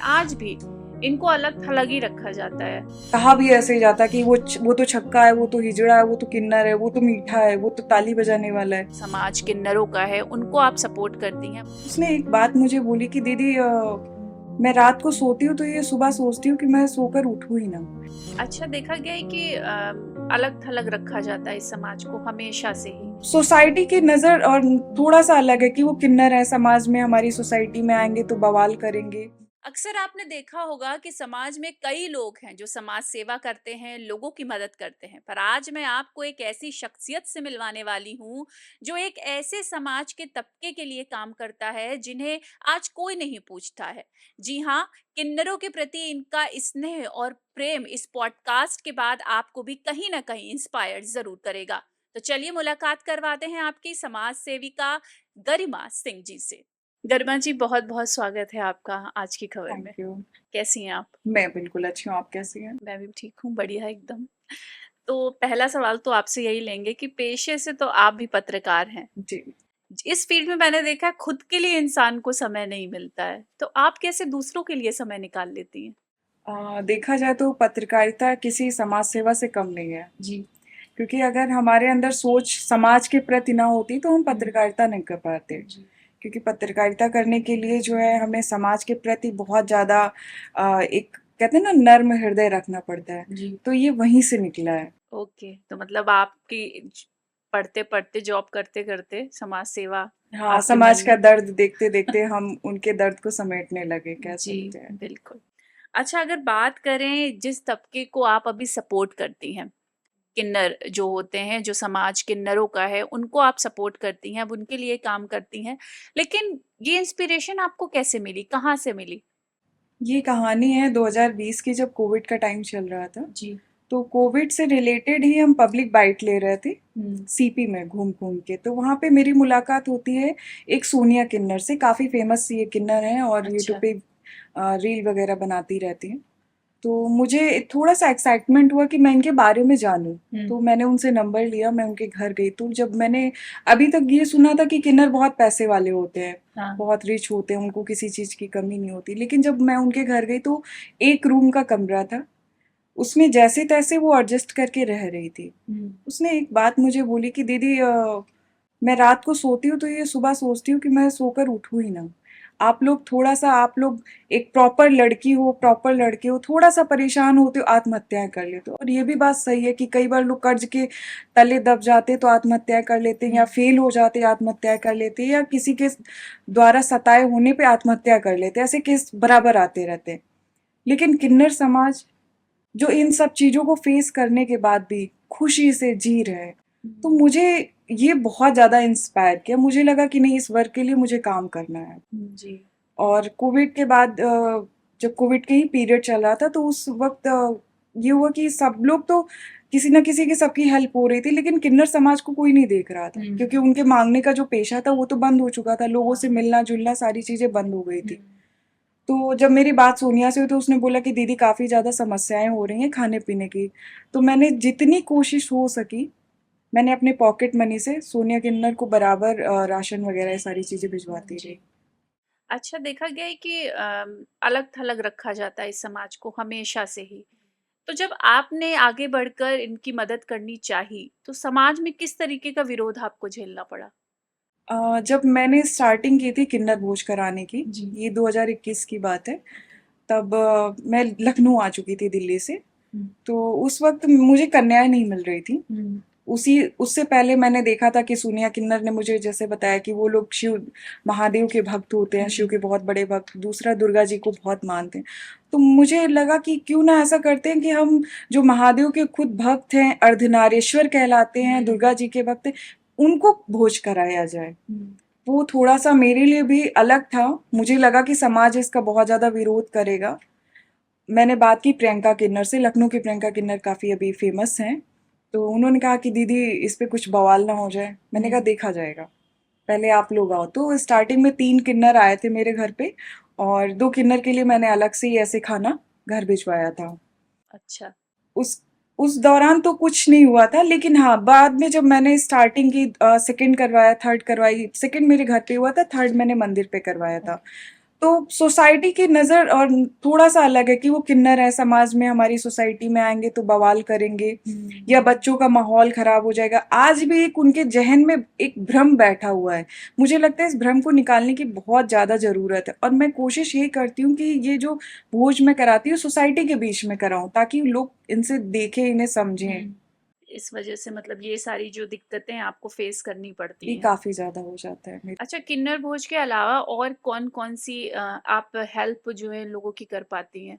आज भी इनको अलग थलग ही रखा जाता है। कहा भी ऐसे ही जाता कि वो तो छक्का है, वो तो हिजड़ा है, वो तो किन्नर है, वो तो मीठा है, वो तो ताली बजाने वाला है। समाज किन्नरों का है, उनको आप सपोर्ट करती हैं। उसने एक बात मुझे बोली कि दीदी मैं रात को सोती हूँ तो ये सुबह सोचती हूँ कि मैं सोकर उठूं ही ना। अच्छा, देखा गया है कि अलग थलग रखा जाता है इस समाज को हमेशा से ही। सोसाइटी की नजर और थोड़ा सा अलग है कि वो किन्नर है, समाज में हमारी सोसाइटी में आएंगे तो बवाल करेंगे। अक्सर आपने देखा होगा कि समाज में कई लोग हैं जो समाज सेवा करते हैं, लोगों की मदद करते हैं। पर आज मैं आपको एक ऐसी शख्सियत से मिलवाने वाली हूं जो एक ऐसे समाज के तबके के लिए काम करता है जिन्हें आज कोई नहीं पूछता है। जी हाँ, किन्नरों के प्रति इनका स्नेह और प्रेम इस पॉडकास्ट के बाद आपको भी कहीं ना कहीं इंस्पायर जरूर करेगा। तो चलिए मुलाकात करवाते हैं आपकी समाज सेविका गरिमा सिंह जी से। गरिमा जी, बहुत बहुत स्वागत है आपका आज की खबर में। Thank you. कैसी हैं आप? मैं बिल्कुल अच्छी हूँ, आप कैसी हैं? मैं भी ठीक हूँ, बढ़िया एकदम। तो पहला सवाल तो आपसे यही लेंगे कि पेशे से तो आप भी पत्रकार हैं। जी। इस फील्ड में मैंने देखा है खुद के लिए इंसान को समय नहीं मिलता है, तो आप कैसे दूसरों के लिए समय निकाल लेती हैं? देखा जाए तो पत्रकारिता किसी समाज सेवा से कम नहीं है। जी। क्योंकि अगर हमारे अंदर सोच समाज के प्रति ना होती तो हम पत्रकारिता नहीं कर पाते। जी। क्योंकि पत्रकारिता करने के लिए जो है हमें समाज के प्रति बहुत ज़्यादा एक कहते हैं ना नर्म हृदय रखना पड़ता है। जी। तो ये वहीं से निकला है। ओके, तो मतलब आपकी पढ़ते पढ़ते जॉब करते करते समाज सेवा हाँ, आपके समाज मन का में। दर्द देखते देखते हम उनके दर्द को समेटने लगे, कह जी, सकते हैं। बिल्कुल। अच्छा, अगर बात करें जिस तबके को आप अभी सपोर्ट करती हैं, किन्नर जो होते हैं, जो समाज किन्नरों का है, उनको आप सपोर्ट करती हैं, अब उनके लिए काम करती हैं। लेकिन ये इंस्पिरेशन आपको कैसे मिली? कहाँ से मिली? ये कहानी है 2020 की, जब कोविड का टाइम चल रहा था। जी। तो कोविड से रिलेटेड ही हम पब्लिक बाइट ले रहे थे हुँ। सीपी में घूम घूम के। तो वहाँ पे मेरी मुलाकात होती है एक सोनिया किन्नर से। काफ़ी फेमस ये किन्नर हैं और यूट्यूब अच्छा। पे रील वगैरह बनाती रहती हैं। तो मुझे थोड़ा सा एक्साइटमेंट हुआ कि मैं इनके बारे में जानूं। तो मैंने उनसे नंबर लिया, मैं उनके घर गई। तो जब मैंने अभी तक ये सुना था कि किन्नर बहुत पैसे वाले होते हैं, हाँ। बहुत रिच होते हैं, उनको किसी चीज़ की कमी नहीं होती। लेकिन जब मैं उनके घर गई तो एक रूम का कमरा था, उसमें जैसे-तैसे वो एडजस्ट करके रह रही थी। उसने एक बात मुझे बोली कि दीदी मैं रात को सोती हूँ तो ये सुबह सोचती हूँ कि मैं सोकर उठूँ ही ना। आप लोग एक प्रॉपर लड़की हो, प्रॉपर लड़के हो, थोड़ा-सा परेशान होते हो, आत्महत्याएँ कर लेते हो। और ये भी बात सही है कि कई बार लोग कर्ज़ के तले दब जाते तो आत्महत्याएँ कर लेते हैं, या फेल हो जाते आत्महत्याएँ कर लेते हैं, या किसी के द्वारा सताए होने पे आत्महत्या कर लेते हैं। ऐसे केस बराबर आते रहते हैं। लेकिन किन्नर समाज जो इन सब चीज़ों को फेस करने के बाद भी खुशी से जी रहे हैं, तो मुझे ये बहुत ज़्यादा इंस्पायर किया। मुझे लगा कि नहीं, इस वर्क के लिए मुझे काम करना है। जी। और कोविड के बाद जब कोविड के ही पीरियड चल रहा था तो उस वक़्त ये हुआ कि सब लोग तो किसी न किसी की सबकी हेल्प हो रही थी, लेकिन किन्नर समाज को कोई नहीं देख रहा था। क्योंकि उनके माँगने का जो पेशा था वो तो बंद हो चुका था, लोगों से मिलना-जुलना सारी चीज़ें बंद हो गई थी। तो जब मेरी बात सोनिया से हुई तो उसने बोला कि दीदी काफ़ी ज़्यादा समस्याएँ हो रही हैं खाने-पीने की। तो मैंने जितनी कोशिश हो सकी, मैंने अपने पॉकेट मनी से सोनिया किन्नर को बराबर राशन वग़ैरह ये सारी चीज़ें भिजवाती रही। अच्छा, देखा गया है कि अलग-थलग रखा जाता है इस समाज को हमेशा से ही। तो जब आपने आगे बढ़कर इनकी मदद करनी चाही, तो समाज में किस तरीके का विरोध आपको झेलना पड़ा? जब मैंने स्टार्टिंग की थी किन्नर भोज कराने की, जी। ये 2021 की बात है, तब मैं लखनऊ आ चुकी थी दिल्ली से। तो उस वक़्त मुझे कन्याएँ नहीं मिल रही थी। उसी उससे पहले मैंने देखा था कि सोनिया किन्नर ने मुझे जैसे बताया कि वो लोग शिव महादेव के भक्त होते हैं, शिव के बहुत बड़े भक्त, दूसरा दुर्गा जी को बहुत मानते हैं। तो मुझे लगा कि क्यों ना ऐसा करते हैं कि हम जो महादेव के खुद भक्त हैं, अर्धनारीश्वर कहलाते हैं, दुर्गा जी के भक्त हैं, उनको भोज कराया जाए। वो थोड़ा-सा मेरे लिए भी अलग था। मुझे लगा कि समाज इसका बहुत ज़्यादा विरोध करेगा। मैंने बात की प्रियंका किन्नर से, लखनऊ की प्रियंका किन्नर काफ़ी अभी फ़ेमस हैं। तो उन्होंने कहा कि दीदी इस पे कुछ बवाल ना हो जाए। मैंने कहा देखा जाएगा, पहले आप लोग आओ। तो स्टार्टिंग में 3 किन्नर आए थे मेरे घर पे, और 2 किन्नर के लिए मैंने अलग से ही ऐसे खाना घर भिजवाया था। अच्छा। उस उस दौरान तो कुछ नहीं हुआ था, लेकिन हाँ, बाद में जब मैंने स्टार्टिंग की सेकंड करवाया, थर्ड करवाई, सेकंड मेरे घर पे हुआ था, थर्ड मैंने मंदिर पे करवाया था। तो सोसाइटी की नज़र और थोड़ा सा अलग है कि वो किन्नर है, समाज में हमारी सोसाइटी में आएंगे तो बवाल करेंगे या बच्चों का माहौल खराब हो जाएगा। आज भी एक उनके जहन में एक भ्रम बैठा हुआ है। मुझे लगता है इस भ्रम को निकालने की बहुत ज़्यादा ज़रूरत है, और मैं कोशिश यही करती हूँ कि ये जो भोज मैं कराती हूँ सोसाइटी के बीच में कराऊँ, ताकि लोग इनसे देखें, इन्हें समझें। इस वजह से मतलब ये सारी जो दिक्कतें आपको फेस करनी ये पड़ती हैं। काफ़ी ज़्यादा हो जाता है मेरे। अच्छा, किन्नर भोज के अलावा और कौन-कौन सी आप हेल्प जो है लोगों की कर पाती हैं?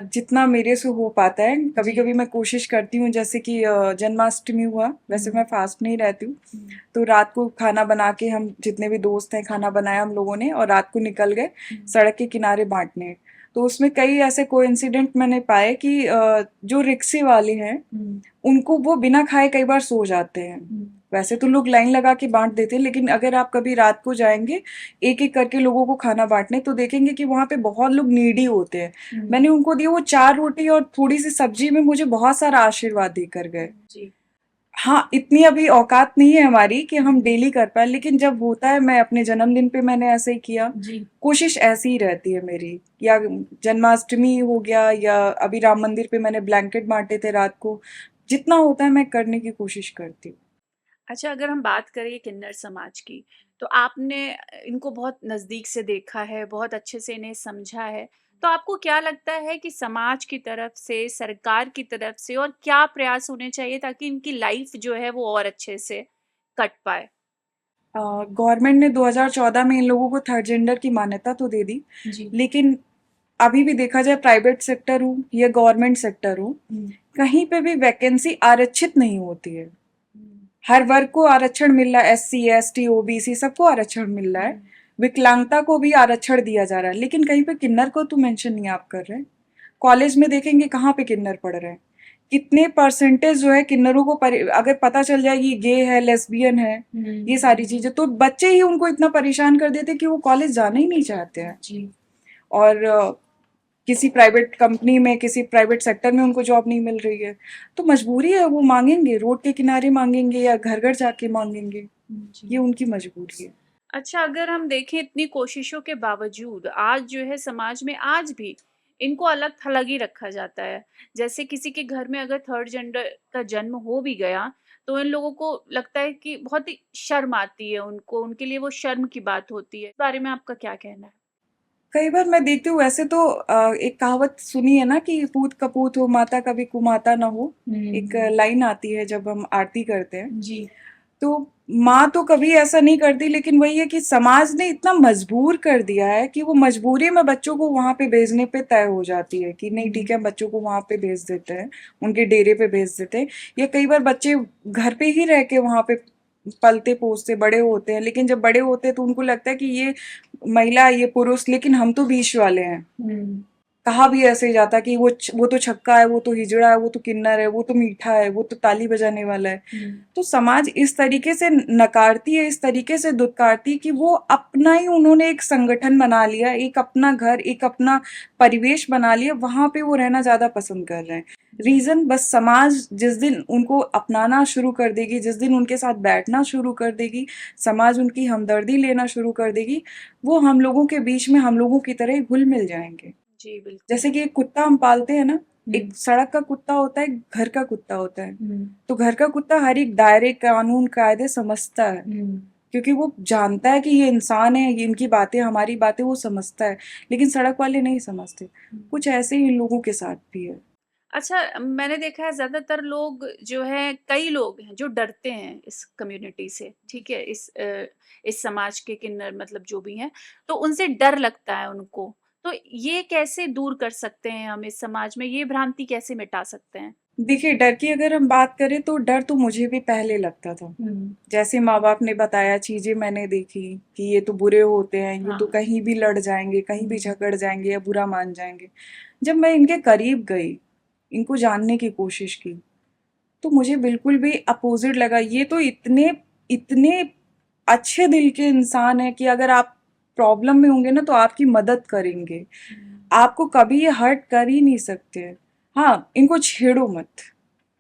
जितना मेरे से हो पाता है, जी। कभी-कभी मैं कोशिश करती हूँ, जैसे कि जन्माष्टमी हुआ, वैसे मैं फास्ट नहीं रहती हूँ, हुँ, तो रात को खाना बना के हम जितने भी दोस्त हैं खाना बनाया हम लोगों ने, और रात को निकल गए सड़क के किनारे बाँटने। तो उसमें कई ऐसे कोइंसिडेंट मैंने पाए कि जो रिक्शे वाले हैं, उनको वो बिना खाए कई बार सो जाते हैं। वैसे तो लोग लाइन लगा के बाँट देते हैं, लेकिन अगर आप कभी रात को जाएँगे, एक-एक करके लोगों को खाना बाँटने, तो देखेंगे कि वहाँ पे बहुत लोग नीडी होते हैं। मैंने उनको दिए वो 4 रोटी और थोड़ी-सी सब्ज़ी में मुझे बहुत सारा आशीर्वाद देकर गए। जी। हाँ, इतनी अभी औकात नहीं है हमारी कि हम डेली कर पाएँ, लेकिन जब होता है, मैं अपने जन्मदिन पे मैंने ऐसे ही किया। जी। कोशिश ऐसी ही रहती है मेरी, या जन्माष्टमी हो गया, या अभी राम मंदिर पे मैंने ब्लैंकेट बाँटे थे रात को। जितना होता है मैं करने की कोशिश करती हूँ। अच्छा, अगर हम बात करें किन्नर समाज की, तो आपने इनको बहुत नज़दीक से देखा है, बहुत अच्छे से इन्हें समझा है। तो आपको क्या लगता है कि समाज की तरफ से, सरकार की तरफ से और क्या प्रयास होने चाहिए ताकि इनकी लाइफ़ जो है वो और अच्छे से कट पाए? गवर्नमेंट ने 2014 में इन लोगों को थर्ड जेंडर की मान्यता तो दे दी, जी। लेकिन अभी भी देखा जाए, प्राइवेट सेक्टर हो या गवर्नमेंट सेक्टर हो, कहीं पे भी वैकेंसी आरक्षित नहीं होती है। हर वर्ग को आरक्षण मिल रहा है, एससी, एसटी, ओबीसी सबको आरक्षण मिल रहा है। विकलांगता को भी आरक्षण दिया जा रहा है, लेकिन कहीं पे किन्नर को तो मेंशन नहीं आप कर रहे हैं। कॉलेज में देखेंगे कहाँ पे किन्नर पढ़ रहे हैं, कितने परसेंटेज जो है किन्नरों को अगर पता चल जाए ये गे है, लेस्बियन है, ये सारी चीजें, तो बच्चे ही उनको इतना परेशान कर देते कि वो कॉलेज जाना ही नहीं चाहते हैं। जी। और किसी प्राइवेट कंपनी में, किसी प्राइवेट सेक्टर में उनको जॉब नहीं मिल रही है, तो मजबूरी है, वो मांगेंगे, रोड के किनारे मांगेंगे या घर घर जाके मांगेंगे। जी। ये उनकी मजबूरी है। अच्छा, अगर हम देखें इतनी कोशिशों के बावजूद आज जो है समाज में आज भी इनको अलग-थलग ही रखा जाता है। जैसे किसी के घर में अगर थर्ड जेंडर का जन्म हो भी गया, तो इन लोगों को लगता है कि बहुत ही शर्म आती है उनको, उनके लिए वो शर्म की बात होती है। इस बारे में आपका क्या कहना है? कई बार मैं देखती हूँ, वैसे तो एक कहावत सुनी है ना कि पूत कपूत हो, माता कभी कुमाता ना हो। एक लाइन आती है जब हम आरती करते हैं, जी। तो माँ तो कभी ऐसा नहीं करती, लेकिन वही है कि समाज ने इतना मजबूर कर दिया है कि वो मजबूरी में बच्चों को वहां पे भेजने पे तय हो जाती है कि नहीं ठीक है, हम बच्चों को वहां पे भेज देते हैं, उनके डेरे पे भेज देते हैं। या कई बार बच्चे घर पे ही रह के वहां पे पलते पोसते बड़े होते हैं, लेकिन जब बड़े होते हैं तो उनको लगता है कि ये महिला, ये पुरुष, लेकिन हम तो बीच वाले हैं। कहा भी ऐसे ही जाता कि वो तो छक्का है, वो तो हिजड़ा है, वो तो किन्नर है, वो तो मीठा है, वो तो ताली बजाने वाला है। तो समाज इस तरीके से नकारती है, इस तरीके से दुत्कारती है कि वो अपना ही उन्होंने एक संगठन बना लिया, एक अपना घर, एक अपना परिवेश बना लिया, वहां पे वो रहना ज्यादा पसंद कर रहे हैं। रीजन बस समाज जिस दिन उनको अपनाना शुरू कर देगी, जिस दिन उनके साथ बैठना शुरू कर देगी, समाज उनकी हमदर्दी लेना शुरू कर देगी, वो हम लोगों के बीच में हम लोगों की तरह घुल मिल जाएंगे। जी, बिल्कुल। जैसे कि एक कुत्ता हम पालते हैं ना, एक सड़क का कुत्ता होता है, एक घर का कुत्ता होता है। तो घर का कुत्ता हर एक दायरे, कानून, कायदे समझता है, क्योंकि वो जानता है कि ये इंसान है, ये इनकी बातें, हमारी बातें वो समझता है। लेकिन सड़क वाले नहीं समझते। कुछ ऐसे ही इन लोगों के साथ भी है। अच्छा, मैंने देखा है ज़्यादातर लोग जो है कई लोग हैं जो डरते हैं इस कम्युनिटी से, ठीक है? इस समाज के किन्नर मतलब जो भी हैं, तो उनसे डर लगता है उनको। तो ये कैसे दूर कर सकते हैं हम इस समाज में, ये भ्रांति कैसे मिटा सकते हैं? देखिए, डर की अगर हम बात करें तो डर तो मुझे भी पहले लगता था। जैसे माँ बाप ने बताया, चीजें मैंने देखी कि ये तो बुरे होते हैं, ये तो हाँ। कहीं भी लड़ जाएंगे, कहीं भी झगड़ जाएंगे या बुरा मान जाएंगे। जब मैं इनके करीब गई, इनको जानने की कोशिश की, तो मुझे बिल्कुल भी अपोजिट लगा। ये तो इतने इतने अच्छे दिल के इंसान है कि अगर आप प्रॉब्लम में होंगे ना तो आपकी मदद करेंगे, आपको कभी ये हर्ट कर ही नहीं सकते। हाँ, इनको छेड़ो मत,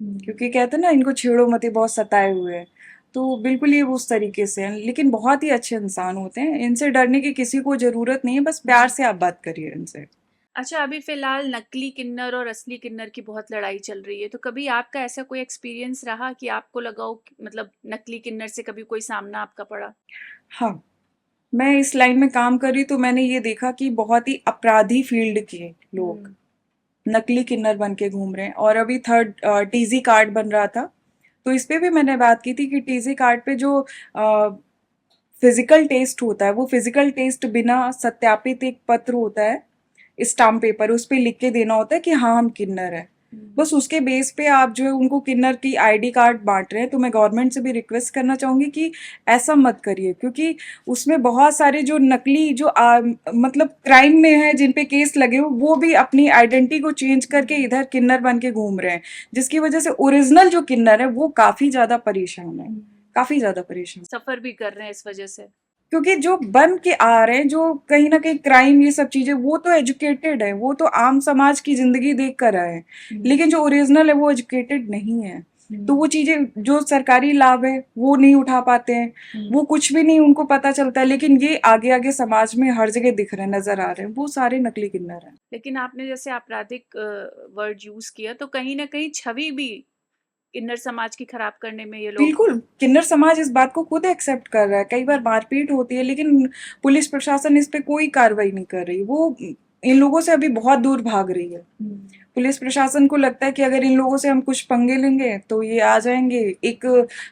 क्योंकि कहते हैं ना, इनको छेड़ो मत, ये बहुत सताए हुए हैं। तो बिल्कुल ये उस तरीके से हैं, लेकिन बहुत ही अच्छे इंसान होते हैं। इनसे डरने की किसी को ज़रूरत नहीं है, बस प्यार जी। से आप बात करिए इनसे। अच्छा, अभी फ़िलहाल नकली किन्नर और असली किन्नर की बहुत लड़ाई चल रही है, तो कभी आपका ऐसा कोई एक्सपीरियंस रहा कि आपको लगा हो कि मतलब नकली किन्नर से कभी कोई सामना आपका पड़ा? हाँ, मैं इस लाइन में काम कर रही तो मैंने ये देखा कि बहुत ही अपराधी फ़ील्ड के लोग हुँ। नकली किन्नर बन के घूम रहे हैं। और अभी थर्ड टीज़ी कार्ड बन रहा था, तो इस पे भी मैंने बात की थी कि टीज़ी कार्ड पे जो फिज़िकल टेस्ट होता है, वो फिज़िकल टेस्ट बिना सत्यापित एक पत्र होता है, स्टाम्प पेपर, उस पे लिख के देना होता है कि हाँ, हम किन्नर हैं। हुँ। बस उसके बेस पे आप जो है उनको किन्नर की आईडी कार्ड बाँट रहे हैं, तो मैं गवर्नमेंट से भी रिक्वेस्ट करना चाहूँगी कि ऐसा मत करिए, क्योंकि उसमें बहुत सारे जो नकली जो मतलब क्राइम में है, जिन पे केस लगे हो, वो भी अपनी आइडेंटिटी को चेंज करके इधर किन्नर बन के घूम रहे हैं, जिसकी वजह से ओरिजिनल जो किन्नर है, वो काफ़ी ज़्यादा परेशान है, हुँ। काफ़ी ज़्यादा परेशान। सफ़र भी कर रहे हैं इस वजह से। क्योंकि जो बन के आ रहे हैं, जो कहीं न कहीं क्राइम ये सब चीज़ें, वो तो एजुकेटेड है, वो तो आम समाज की ज़िंदगी देख कर आए हैं। हुँ। लेकिन जो ओरिजिनल है, वो एजुकेटेड नहीं है। तो वो हुँ। चीज़ें जो सरकारी लाभ है, वो नहीं उठा पाते हैं, हुँ। वो कुछ भी नहीं उनको पता चलता है, लेकिन ये आगे-आगे समाज में हर जगह दिख रहे हैं, नज़र आ रहे हैं, वो सारे नकली किन्नर हैं। लेकिन आपने जैसे आपराधिक वर्ड यूज़ किया, तो कहीं न कहीं छवि भी किन्नर समाज की खराब करने में ये लोग। बिल्कुल, किन्नर समाज इस बात को खुद एक्सेप्ट कर रहा है। कई बार मारपीट होती है, लेकिन पुलिस प्रशासन इस पे कोई कार्रवाई नहीं कर रही। वो इन लोगों से अभी बहुत दूर भाग रही है। हुँ। पुलिस प्रशासन को लगता है कि अगर इन लोगों से हम कुछ पंगे लेंगे, तो ये आ जाएँगे। एक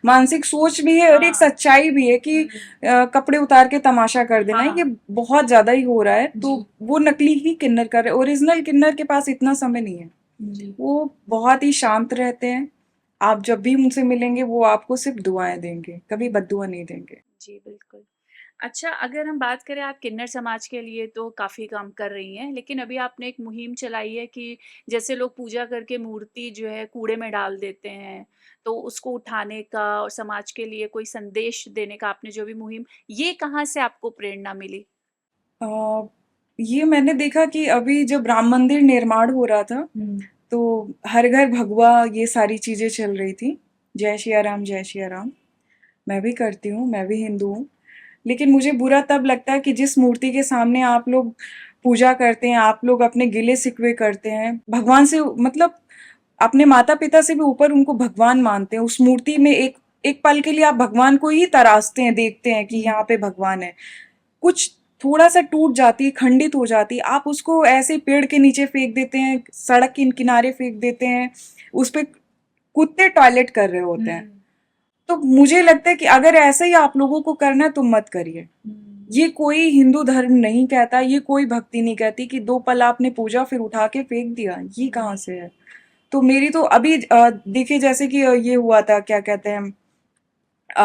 मानसिक सोच भी है और एक हाँ। सच्चाई भी है कि हुँ। कपड़े उतार के तमाशा कर देना, हाँ। ये बहुत ज़्यादा ही हो रहा है। तो जी। वो नकली ही किन्नर कर रहे हैं। ओरिजिनल किन्नर के पास इतना समय नहीं है। जी। वो बहुत ही शांत रहते हैं। आप जब भी उनसे मिलेंगे, वो आपको सिर्फ़ दुआएँ देंगे, कभी बद्दुआ नहीं देंगे। जी, बिल्कुल। अच्छा, अगर हम बात करें आप किन्नर समाज के लिए तो काफ़ी काम कर रही हैं, लेकिन अभी आपने एक मुहिम चलाई है कि जैसे लोग पूजा करके मूर्ति जो है कूड़े में डाल देते हैं, तो उसको उठाने का और समाज के लिए कोई संदेश देने का आपने जो भी मुहिम, ये कहाँ से आपको प्रेरणा मिली? अ, ये मैंने देखा कि अभी जब राम मंदिर निर्माण हो रहा था, हुँ। तो हर घर भगवा ये सारी चीज़ें चल रही थी। जय सिया राम, जय सिया राम। मैं भी करती हूँ, मैं भी हिंदू हूँ। लेकिन मुझे बुरा तब लगता है कि जिस मूर्ति के सामने आप लोग पूजा करते हैं, आप लोग अपने गिले-शिकवे करते हैं, भगवान से मतलब अपने माता-पिता से भी ऊपर उनको भगवान मानते हैं। उस मूर्ति में एक एक पल के लिए आप भगवान को ही तराशते हैं, देखते हैं कि यहाँ पे भगवान है। कुछ थोड़ा-सा टूट जाती है, खंडित हो जाती है, आप उसको ऐसे पेड़ के नीचे फेंक देते हैं, सड़क के किनारे फेंक देते हैं, उसपे कुत्ते टॉयलेट कर रहे होते हैं। हुँ। तो मुझे लगता है कि अगर ऐसा ही आप लोगों को करना है तो मत करिए। हुँ। ये कोई हिंदू धर्म नहीं कहता, ये कोई भक्ति नहीं कहती कि 2 पल आपने पूजा फिर उठा के फेंक दिया, ये हुँ। कहाँ से है? तो मेरी तो अभी देखिए जैसे कि ये हुआ था क्या कहते हैं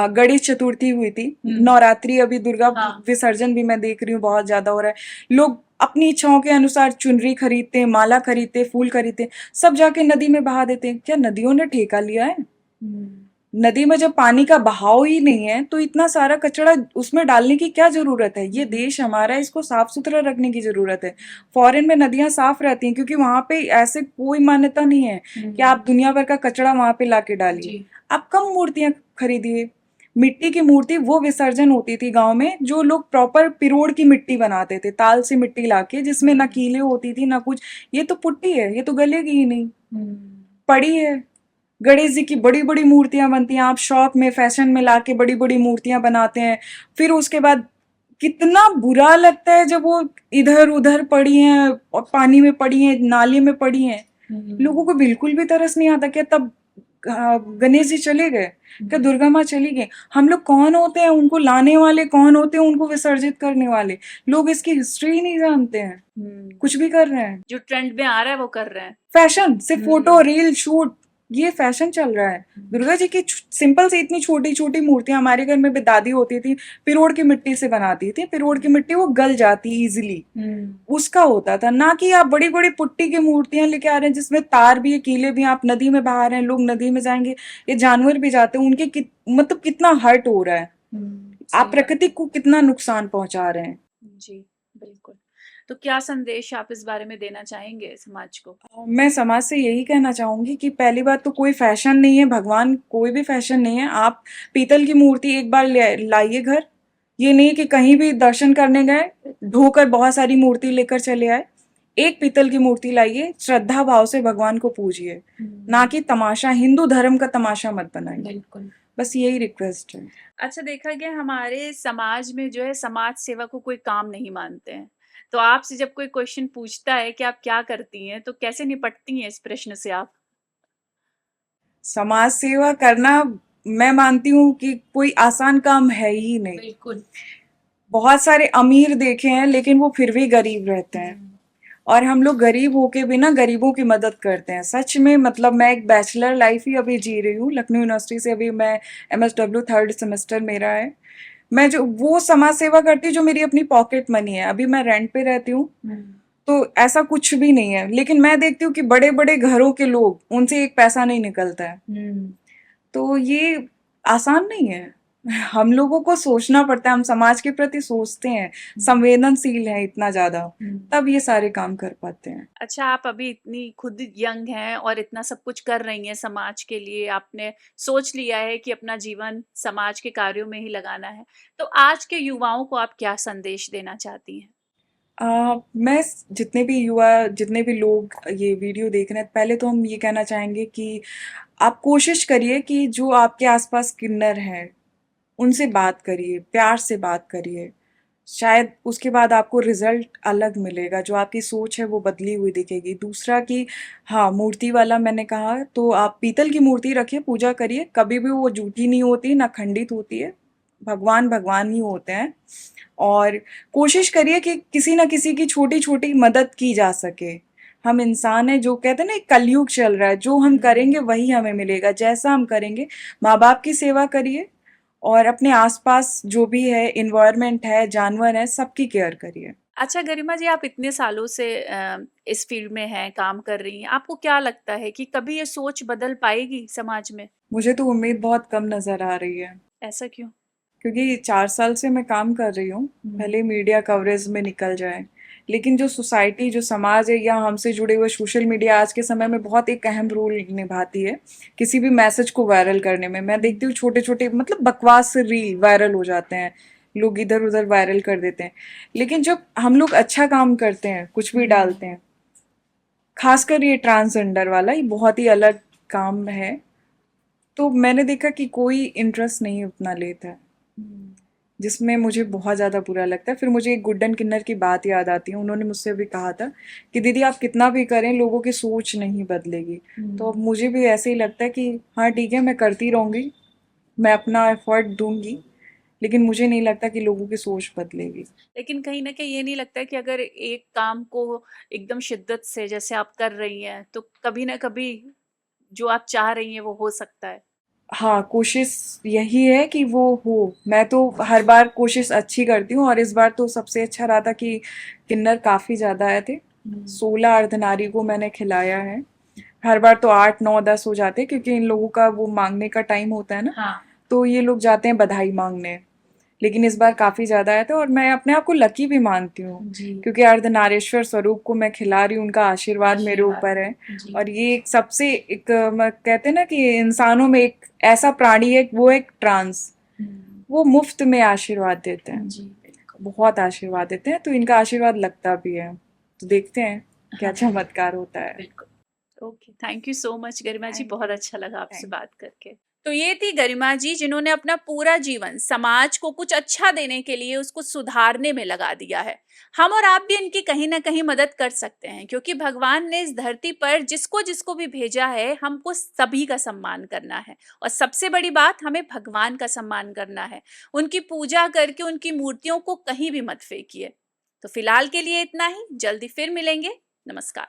गणेश चतुर्थी हुई थी, हुँ। नवरात्रि अभी दुर्गा हाँ। विसर्जन भी मैं देख रही हूँ बहुत ज़्यादा हो रहा है। लोग अपनी इच्छाओं के अनुसार चुनरी खरीदते हैं, माला खरीदते हैं, फूल खरीदते हैं, सब जाके नदी में बहा देते हैं। क्या नदियों ने ठेका लिया है? हुँ। नदी में जब पानी का बहाव ही नहीं है, तो इतना सारा कचरा उसमें डालने की क्या ज़रूरत है? ये देश हमारा है, इसको साफ-सुथरा रखने की ज़रूरत है। फ़ॉरेन में नदियाँ साफ रहती हैं क्योंकि वहाँ पे ऐसे कोई मान्यता नहीं है कि आप हुँ। दुनिया भर का कचरा वहाँ पे लाके डालिए। जी। आप कम मूर्तियाँ खरीदिए। मिट्टी की मूर्ति वो विसर्जन होती थी गाँव में, जो लोग प्रॉपर पिरोड़ की मिट्टी बनाते थे, ताल से मिट्टी लाके जिसमें ना हुँ। कीलें होती थी, ना कुछ। ये तो पुट्टी है, ये तो गलेगी ही नहीं, हुँ। पड़ी है। गणेश जी की बड़ी-बड़ी मूर्तियाँ बनती हैं, आप शौक में, फैशन में लाके बड़ी-बड़ी मूर्तियाँ बनाते हैं। फिर उसके बाद कितना बुरा लगता है जब वो इधर-उधर पड़ी हैं और पानी में पड़ी हैं, नाले में पड़ी हैं। लोगों हुँ। को बिल्कुल भी तरस नहीं आता। क्या तब गणेश जी चले गए? क्या हुँ। दुर्गा माँ चली गईं? हम लोग कौन होते हैं उनको लाने वाले, कौन होते हैं उनको विसर्जित करने वाले? लोग इसकी हिस्ट्री ही नहीं जानते हैं, हुँ। कुछ भी कर रहे हैं। जो ट्रेंड में आ रहा है वो कर रहे हैं। फैशन, सिर्फ़ फ़ोटो, हुँ। रील, शूट, ये फैशन चल रहा है। हुँ। दुर्गा जी की सिंपल सी इतनी छोटी-छोटी मूर्तियाँ हमारे घर में भी दादी होती थी, पिरोड़ की मिट्टी से बनाती थी। पिरोड़ की मिट्टी वो गल जाती ईज़िली, हुँ। उसका होता था। ना कि आप बड़ी-बड़ी पुट्टी की मूर्तियाँ लेके आ रहे हैं जिसमें तार भी है, कीले भी हैं, आप नदी में बहा रहे हैं, लोग नदी में जाएँगे, ये जानवर भी जाते हैं, उनके मतलब कितना हर्ट हो रहा है। हुँ। आप सही बात प्रकृति है। को कितना नुकसान पहुँचा रहे हैं। जी, बिल्कुल। तो क्या संदेश आप इस बारे में देना चाहेंगे समाज को? मैं समाज से यही कहना चाहूंगी कि पहली बात तो कोई फैशन नहीं है, भगवान कोई भी फैशन नहीं है। आप पीतल की मूर्ति एक बार लाइए घर। ये नहीं कि कहीं भी दर्शन करने गए ढोकर बहुत सारी मूर्ति लेकर चले आए। एक पीतल की मूर्ति लाइए, श्रद्धा भाव से भगवान को पूजिए, ना कि तमाशा, हिंदू धर्म का तमाशा मत बनाइए। बिल्कुल। बस यही रिक्वेस्ट है। अच्छा, देखा गया हमारे समाज में जो है समाज सेवा को कोई काम नहीं मानते हैं। तो आपसे जब कोई क्वेश्चन पूछता है कि आप क्या करती हैं, तो कैसे निपटती हैं इस प्रश्न से आप? समाज सेवा करना, मैं मानती हूँ कि कोई आसान काम है ही नहीं। बिल्कुल। बहुत सारे अमीर देखे हैं लेकिन वो फिर भी गरीब रहते हैं, और हम लोग गरीब होके भी ना गरीबों की मदद करते हैं। सच में, मतलब मैं एक बैचलर लाइफ ही अभी जी रही हूँ लखनऊ यूनिवर्सिटी से। अभी मैं MSW 3rd सेमेस्टर मेरा है। मैं जो वो समाज सेवा करती हूँ जो मेरी अपनी पॉकेट मनी है। अभी मैं रेंट पे रहती हूँ, तो ऐसा कुछ भी नहीं है। लेकिन मैं देखती हूँ कि बड़े बड़े घरों के लोग, उनसे एक पैसा नहीं निकलता है। तो ये आसान नहीं है। हम लोगों को सोचना पड़ता है, हम समाज के प्रति सोचते हैं, संवेदनशील हैं इतना ज्यादा, तब ये सारे काम कर पाते हैं। अच्छा, आप अभी इतनी खुद यंग हैं और इतना सब कुछ कर रही हैं समाज के लिए, आपने सोच लिया है कि अपना जीवन समाज के कार्यों में ही लगाना है। तो आज के युवाओं को आप क्या संदेश देना चाहती हैं? मैं जितने भी युवा, जितने भी लोग ये वीडियो देख रहे हैं, पहले तो हम ये कहना चाहेंगे कि आप कोशिश करिए कि जो आपके आसपास किन्नर हैं उनसे बात करिए, प्यार से बात करिए। शायद उसके बाद आपको रिजल्ट अलग मिलेगा, जो आपकी सोच है वो बदली हुई दिखेगी। दूसरा कि हाँ, मूर्ति वाला मैंने कहा, तो आप पीतल की मूर्ति रखिए, पूजा करिए, कभी भी वो जूठी नहीं होती ना खंडित होती है। भगवान भगवान ही होते हैं। और कोशिश करिए कि किसी ना किसी की छोटी छोटी मदद की जा सके। हम इंसान हैं, जो कहते हैं ना, एक कलयुग चल रहा है, जो हम करेंगे वही हमें मिलेगा, जैसा हम करेंगे। माँ बाप की सेवा करिए, और अपने आसपास जो भी है, इन्वायरमेंट है, जानवर है, सबकी केयर करिए। अच्छा गरिमा जी, आप इतने सालों से इस फील्ड में हैं, काम कर रही हैं। आपको क्या लगता है कि कभी ये सोच बदल पाएगी समाज में? मुझे तो उम्मीद बहुत कम नजर आ रही है, ऐसा क्यों? क्योंकि 4 साल से मैं काम कर रही हूँ। भले मीडिया कवरेज में निकल जाए, लेकिन जो सोसाइटी, जो समाज है, या हमसे जुड़े हुए सोशल मीडिया आज के समय में बहुत एक अहम रोल निभाती है किसी भी मैसेज को वायरल करने में। मैं देखती हूँ छोटे छोटे, मतलब बकवास से रील वायरल हो जाते हैं, लोग इधर उधर वायरल कर देते हैं। लेकिन जब हम लोग अच्छा काम करते हैं, कुछ भी डालते हैं, खासकर ये ट्रांसजेंडर वाला, ये बहुत ही अलग काम है, तो मैंने देखा कि कोई इंटरेस्ट नहीं उतना लेता है, जिसमें मुझे बहुत ज़्यादा बुरा लगता है। फिर मुझे एक गुड्डन किन्नर की बात याद आती है। उन्होंने मुझसे भी कहा था कि दीदी, आप कितना भी करें, लोगों की सोच नहीं बदलेगी। तो अब मुझे भी ऐसे ही लगता है कि हाँ ठीक है, मैं करती रहूँगी, मैं अपना एफर्ट दूंगी, लेकिन मुझे नहीं लगता कि लोगों की सोच बदलेगी। लेकिन कहीं न कहीं ये नहीं लगता कि अगर एक काम को एकदम शिद्दत से जैसे आप कर रही हैं, तो कभी न कभी जो आप चाह रही हैं वो हो सकता है? हाँ, कोशिश यही है कि वो हो। मैं तो हर बार कोशिश अच्छी करती हूँ, और इस बार तो सबसे अच्छा रहा था कि किन्नर काफ़ी ज़्यादा आए थे। 16 अर्धनारी को मैंने खिलाया है। हर बार तो 8 9 10 हो जाते हैं, क्योंकि इन लोगों का वो मांगने का टाइम होता है ना। हाँ। तो ये लोग जाते हैं बधाई मांगने। लेकिन इस बार काफ़ी ज़्यादा आए थे, और मैं अपने आप को लकी भी मानती हूँ, जी। क्योंकि अर्धनारीश्वर स्वरूप को मैं खिला रही हूँ। उनका आशीर्वाद मेरे ऊपर है। जी। और ये एक सबसे एक कहते हैं ना कि इंसानों में एक ऐसा प्राणी है, वो एक ट्रांस, वो मुफ्त में आशीर्वाद देते हैं। जी। बहुत आशीर्वाद देते हैं, तो इनका आशीर्वाद लगता भी है। तो देखते हैं क्या हाँ। चमत्कार होता है। बिल्कुल। Okay, thank you so much Garima ji, thank बहुत यू। अच्छा लगा आपसे थैंक बात करके। तो ये थी गरिमा जी, जिन्होंने अपना पूरा जीवन समाज को कुछ अच्छा देने के लिए, उसको सुधारने में लगा दिया है। हम और आप भी इनकी कहीं न कहीं मदद कर सकते हैं, क्योंकि भगवान ने इस धरती पर जिसको-जिसको भी भेजा है, हमको सभी का सम्मान करना है, और सबसे बड़ी बात, हमें भगवान का सम्मान करना है। उनकी पूजा करके उनकी मूर्तियों को कहीं भी मत फेंकिए। तो फिलहाल के लिए इतना ही, जल्दी फिर मिलेंगे। नमस्कार।